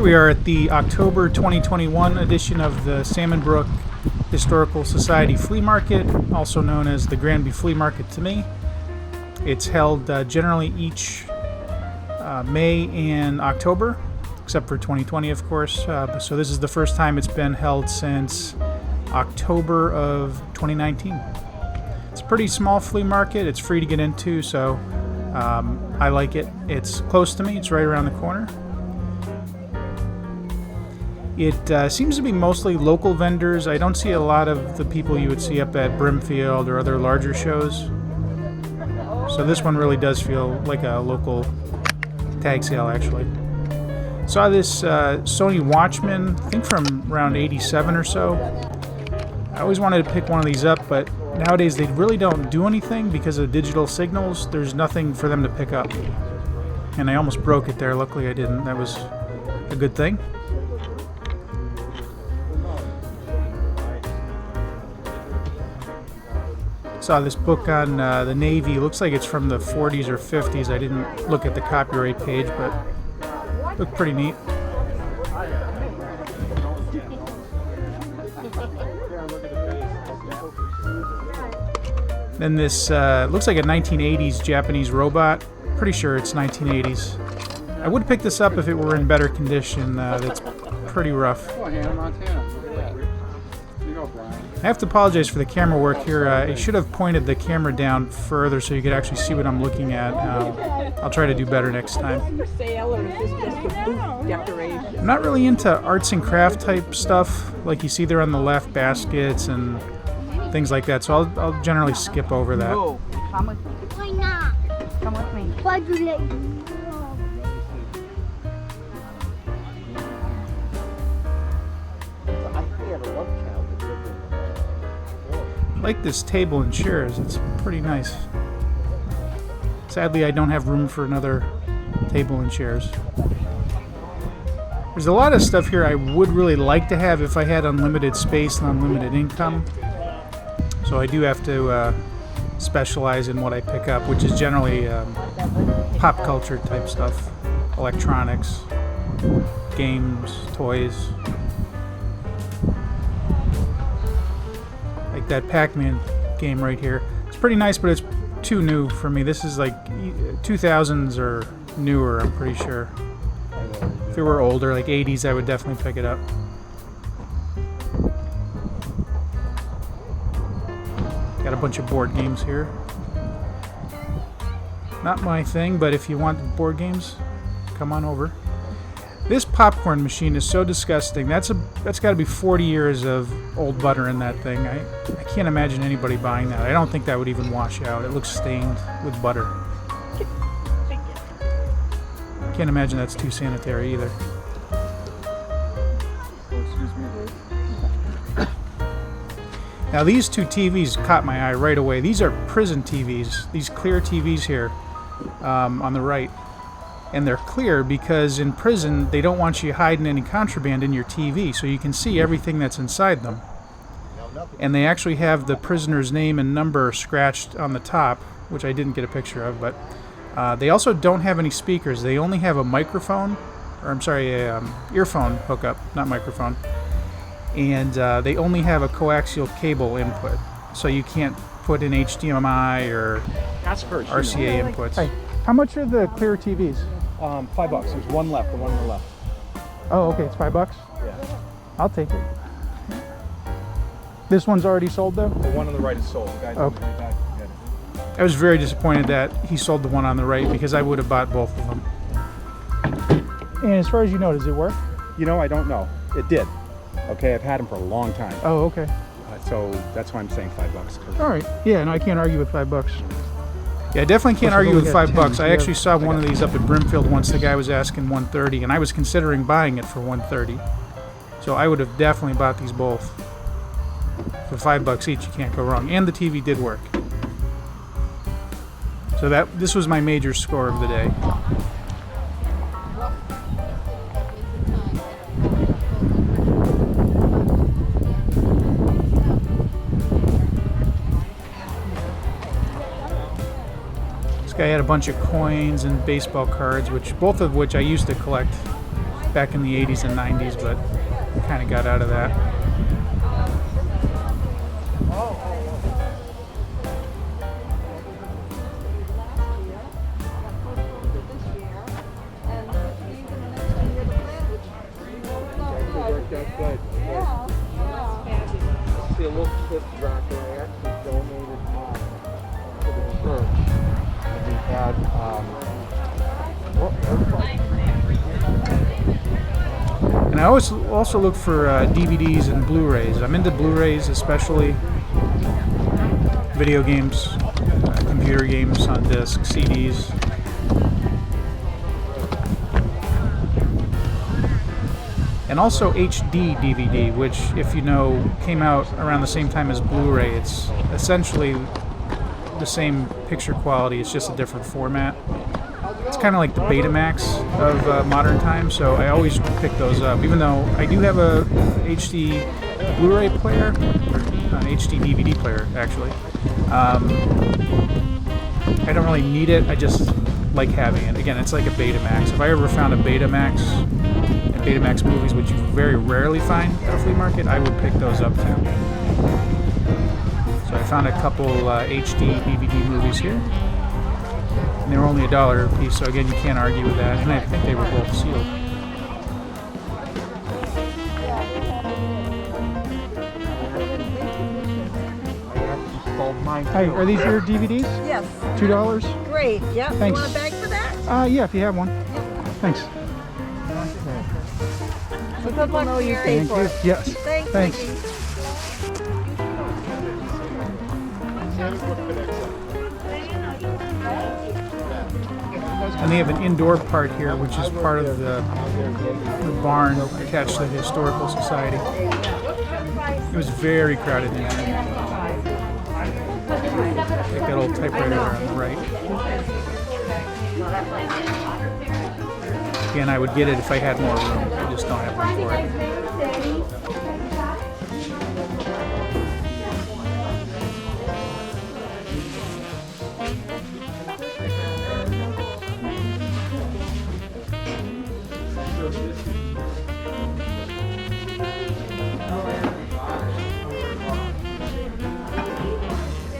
we are at the October 2021 edition of the Salmon Brook Historical Society Flea Market, also known as the Granby Flea Market to me. It's held generally each May and October, except for 2020, of course. So this is the first time it's been held since October of 2019. It's a pretty small flea market. It's free to get into, so I like it. It's close to me. It's right around the corner. It seems to be mostly local vendors. I don't see a lot of the people you would see up at Brimfield or other larger shows. So this one really does feel like a local tag sale, actually. Saw this Sony Watchman, I think from around 87 or so. I always wanted to pick one of these up, but nowadays they really don't do anything because of digital signals. There's nothing for them to pick up. And I almost broke it there. Luckily I didn't. That was a good thing. Saw this book on the Navy. Looks like it's from the 40s or 50s. I didn't look at the copyright page, but looked pretty neat. Then this looks like a 1980s Japanese robot. Pretty sure it's 1980s. I would pick this up if it were in better condition. That's pretty rough. I have to apologize for the camera work here. I should have pointed the camera down further so you could actually see what I'm looking at. I'll try to do better next time. I'm not really into arts and craft type stuff like you see there on the left, baskets and things like that, so I'll generally skip over that. Come with me. Why not? Come with me. Why do you let you go? I like this table and chairs. It's pretty nice. Sadly, I don't have room for another table and chairs. There's a lot of stuff here I would really like to have if I had unlimited space and unlimited income. So I do have to specialize in what I pick up, which is generally pop culture type stuff. Electronics, games, toys. Like that Pac-Man game right here. It's pretty nice, but it's too new for me. This is like 2000s or newer, I'm pretty sure. If it were older, like 80s, I would definitely pick it up. Got a bunch of board games here. Not my thing, but if you want board games, come on over. This popcorn machine is so disgusting. That's got to be 40 years of old butter in that thing. I can't imagine anybody buying that. I don't think that would even wash out. It looks stained with butter. Can't imagine that's too sanitary either. Now these two TVs caught my eye right away. These are prison TVs. These clear TVs here on the right. And they're clear because in prison they don't want you hiding any contraband in your TV, so you can see everything that's inside them. And they actually have the prisoner's name and number scratched on the top, which I didn't get a picture of, but they also don't have any speakers. They only have a microphone, or I'm sorry, a earphone hookup, not microphone. And they only have a coaxial cable input, so you can't put in HDMI or RCA inputs. Hey, how much are the clear TVs? $5. There's one left, the one on the left. Oh, okay, it's $5? Yeah. I'll take it. This one's already sold, though? The one on the right is sold. The guy's on the way back to get it. I was very disappointed that he sold the one on the right because I would have bought both of them. And as far as you know, does it work? You know, I don't know. It did. Okay, I've had them for a long time. Oh, okay. So that's why I'm saying $5. All right. Yeah, no, I can't argue with $5. Yeah, I definitely can't argue with $5. I actually saw one of these up at Brimfield once. The guy was asking $130, and I was considering buying it for $130. So I would have definitely bought these both. For $5 each, you can't go wrong. And the TV did work. So this was my major score of the day. This guy had a bunch of coins and baseball cards, both of which I used to collect back in the 80s and 90s, but kind of got out of that. Good. See a little clip drop there. I actually donated to the church. And we had, And I always also look for DVDs and Blu-rays. I'm into Blu-rays, especially video games, computer games on disc, CDs. And also HD DVD, which, if you know, came out around the same time as Blu-ray. It's essentially the same picture quality, it's just a different format. It's kind of like the Betamax of modern times, so I always pick those up. Even though I do have a HD Blu-ray player, an HD DVD player, actually. I don't really need it, I just like having it. Again, it's like a Betamax. If I ever found a Betamax, and Betamax movies, which you very rarely find at a flea market, I would pick those up too. So I found a couple HD DVD movies here. And they were only $1 a piece, so again, you can't argue with that. And I think they were both sealed. Hi, are these your DVDs? Yes. $2? Great. Yep. Thanks. You want a bag for that? Yeah, if you have one. Thanks. So people know you paid for it. Yes. Thanks. And they have an indoor part here, which is part of the barn attached to the Historical Society. It was very crowded in here. Like that old typewriter there on the right. Again, I would get it if I had more room. I just don't have room for it.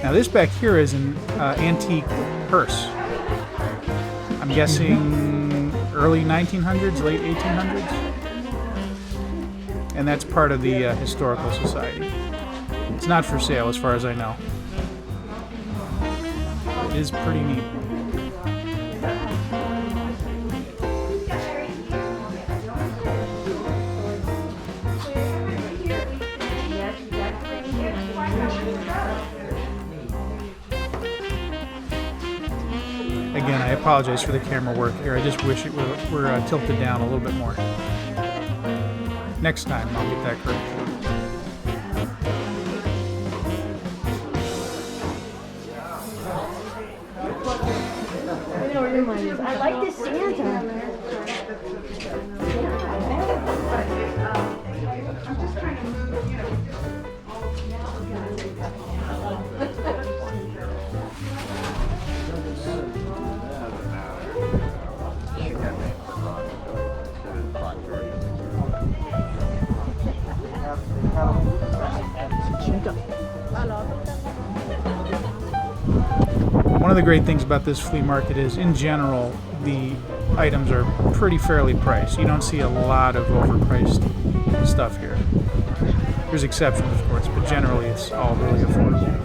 Now this back here is an antique hearse. I'm guessing early 1900s, late 1800s. And that's part of the Historical Society. It's not for sale as far as I know. It is pretty neat. Again, I apologize for the camera work here. I just wish it were tilted down a little bit more. Next time, I'll get that corrected. I like this Santa. One of the great things about this flea market is, in general, the items are pretty fairly priced. You don't see a lot of overpriced stuff here. There's exceptions, of course, but generally it's all really affordable.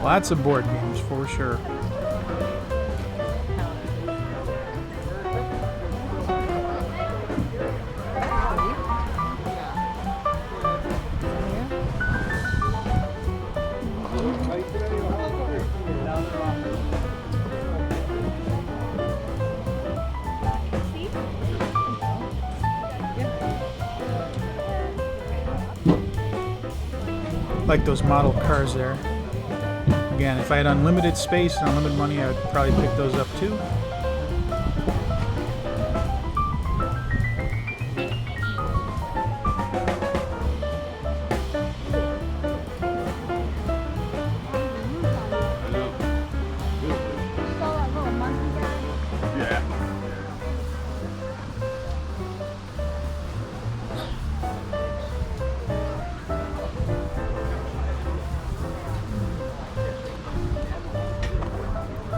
Lots of board games for sure. Like those model cars there. Again, if I had unlimited space and unlimited money, I would probably pick those up too.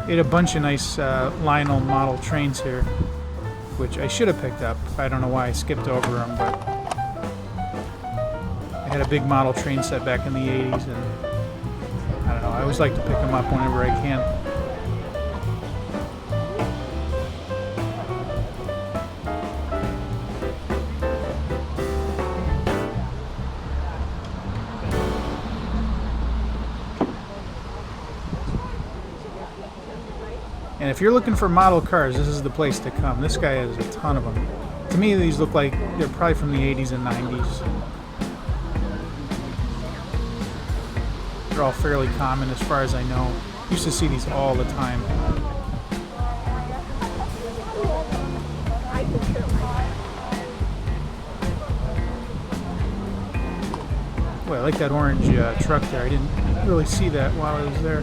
They had a bunch of nice Lionel model trains here, which I should have picked up. I don't know why I skipped over them, but I had a big model train set back in the 80s, and I don't know, I always like to pick them up whenever I can. And if you're looking for model cars, this is the place to come. This guy has a ton of them. To me, these look like they're probably from the 80s and 90s. They're all fairly common as far as I know. Used to see these all the time. Boy, I like that orange truck there. I didn't really see that while I was there.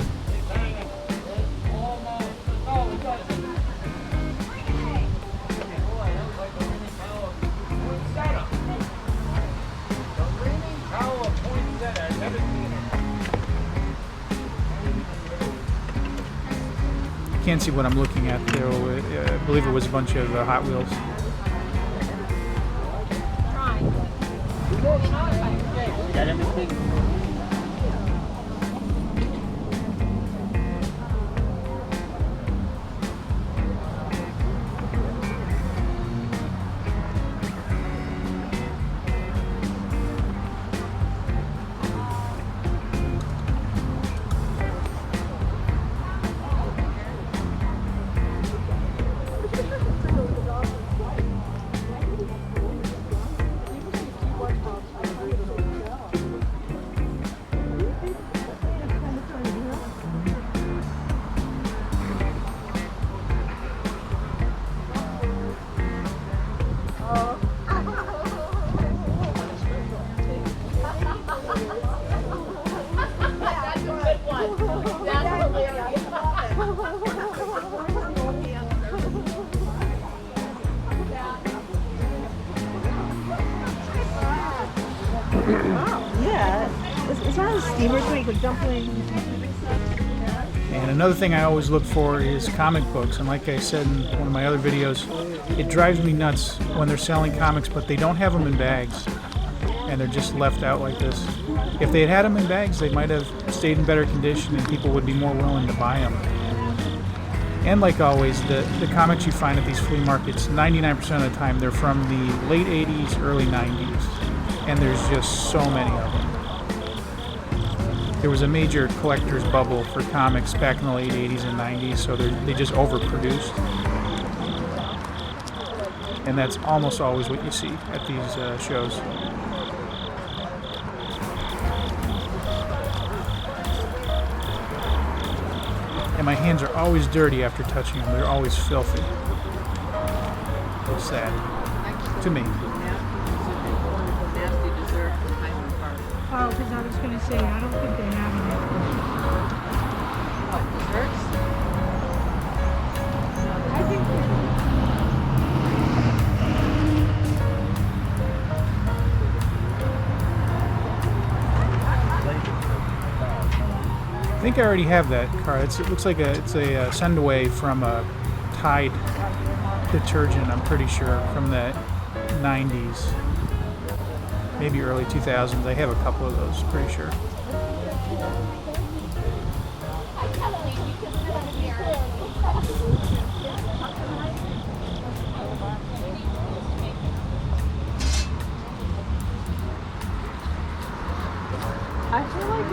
Can't see what I'm looking at there. I believe it was a bunch of Hot Wheels. Got everything. It's one of those steamers where you could jump in. And another thing I always look for is comic books. And like I said in one of my other videos, it drives me nuts when they're selling comics, but they don't have them in bags. And they're just left out like this. If they had them in bags, they might have stayed in better condition and people would be more willing to buy them. And like always, the comics you find at these flea markets, 99% of the time, they're from the late 80s, early 90s. And there's just so many of them. There was a major collector's bubble for comics back in the late 80s and 90s, so they just overproduced. And that's almost always what you see at these shows. And my hands are always dirty after touching them. They're always filthy. It's sad. To me. Oh, because I was going to say, I don't think they have it. What, desserts? I think I think I already have that car. It looks like it's a send away from a Tide detergent, I'm pretty sure, from the 90s. Maybe early 2000s. I have a couple of those, pretty sure. I feel like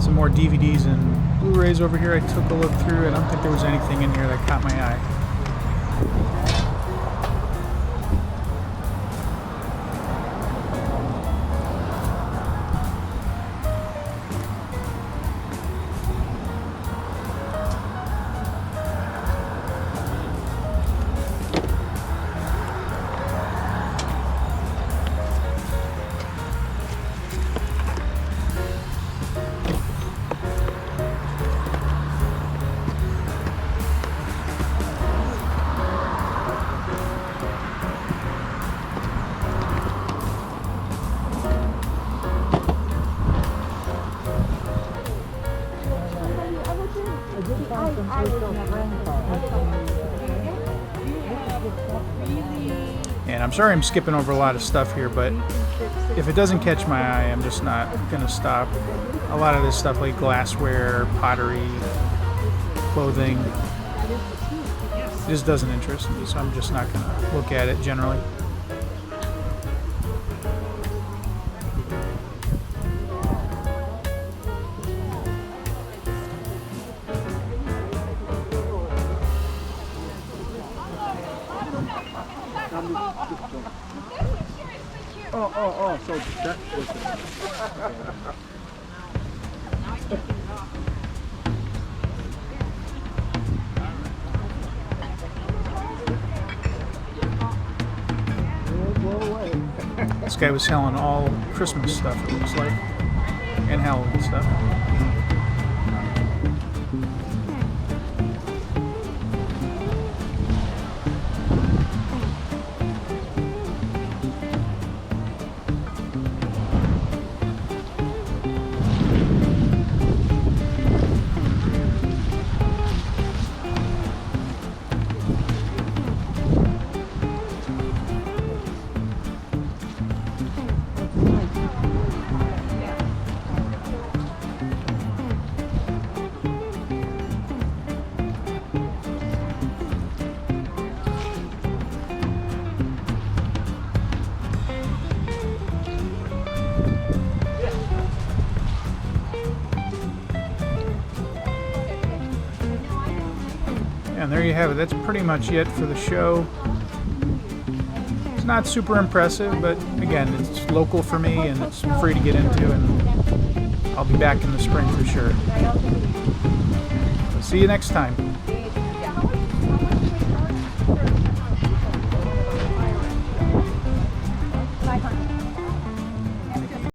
Some more DVDs and Blu-rays over here I took a look through. I don't think there was anything in here that caught my eye. And I'm sorry I'm skipping over a lot of stuff here, but if it doesn't catch my eye, I'm just not going to stop. A lot of this stuff like glassware, pottery, clothing, just doesn't interest me, so I'm just not going to look at it generally. Oh, so that was This guy was selling all Christmas stuff, it looks like, and Halloween stuff. And there you have it. That's pretty much it for the show. It's not super impressive, but again, it's local for me and it's free to get into, and I'll be back in the spring for sure. So see you next time.